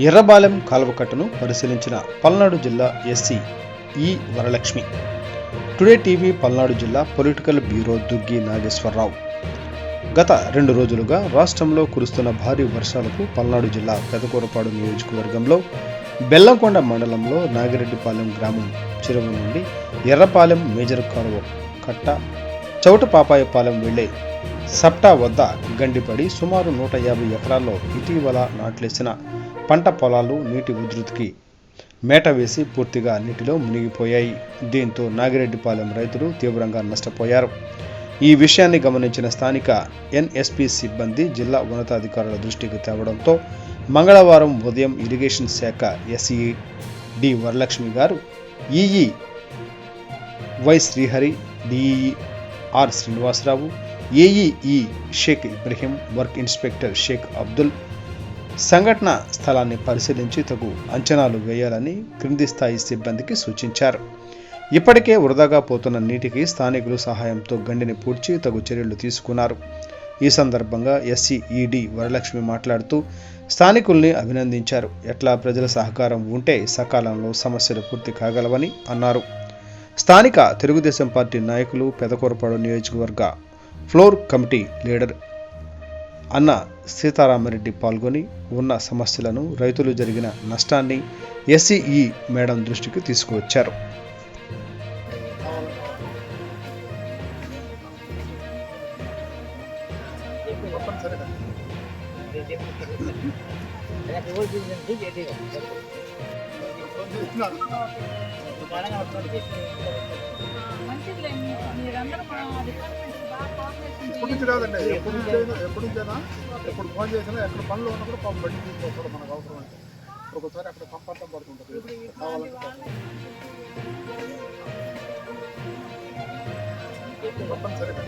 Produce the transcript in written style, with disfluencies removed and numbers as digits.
ఎర్రబాలెం కాలువకట్టును పరిశీలించిన పల్నాడు జిల్లా ఎస్సీ ఈ వరలక్ష్మి. టుడే టీవీ పల్నాడు జిల్లా పొలిటికల్ బ్యూరో దుగ్గి నాగేశ్వరరావు. గత 2 రోజులుగా రాష్ట్రంలో కురుస్తున్న భారీ వర్షాలకు పల్నాడు జిల్లా పెదకూరపాడు నియోజకవర్గంలో బెల్లంకొండ మండలంలో నాగిరెడ్డిపాలెం గ్రామం చెరువు నుండి ఎర్రపాలెం మేజర్ కాలువ కట్ట చౌటపాపాయపాలెం వెళ్లే సప్టా వద్ద గండిపడి సుమారు 150 ఎకరాల్లో ఇటీవల నాట్లేసిన పంట పొలాలు నీటి ఉధృతికి మేట వేసి పూర్తిగా నీటిలో మునిగిపోయాయి. దీంతో నాగిరెడ్డిపాలెం రైతులు తీవ్రంగా నష్టపోయారు. ఈ విషయాన్ని గమనించిన స్థానిక ఎన్ఎస్పి సిబ్బంది జిల్లా ఉన్నతాధికారుల దృష్టికి తేవడంతో మంగళవారం ఉదయం ఇరిగేషన్ శాఖ ఎస్ఈ డి వరలక్ష్మి గారు, EE Y Srihari, DE R Srinivasarao, AEE Shaik Ibrahim, work inspector Shaik Abdul సంఘటన స్థలాన్ని పరిశీలించి తగు అంచనాలు వేయాలని క్రింది స్థాయి సిబ్బందికి సూచించారు. ఇప్పటికే వృధాగా పోతున్న నీటికి స్థానికులు సహాయంతో గండిని పూడ్చి తగు చర్యలు తీసుకున్నారు. ఈ సందర్భంగా ఎస్సీఈడి వరలక్ష్మి మాట్లాడుతూ స్థానికుల్ని అభినందించారు. ఎట్లా ప్రజల సహకారం ఉంటే సకాలంలో సమస్యలు పూర్తి కాగలవని అన్నారు. స్థానిక తెలుగుదేశం పార్టీ నాయకులు, పెదకూరపాడు నియోజకవర్గ ఫ్లోర్ కమిటీ లీడర్ అన్న సీతారామరెడ్డి పాల్గొని ఉన్న సమస్యలను, రైతులు జరిగిన నష్టాన్ని ఎస్ఈఈ మేడం దృష్టికి తీసుకువచ్చారు. ఎప్పటి నుంచి కాదండి, ఎప్పటి నుంచైనా ఎప్పుడు ఫోన్ చేసినా ఎక్కడ పనులు ఉన్నా కూడా పాపం బండి తీసుకొస్తాడు మనకు అవసరం అంటే. ఒకసారి అక్కడ కంపార్ట్మెంట్ పడుతుంటుంది కావాలంటే తప్పనిసరిగా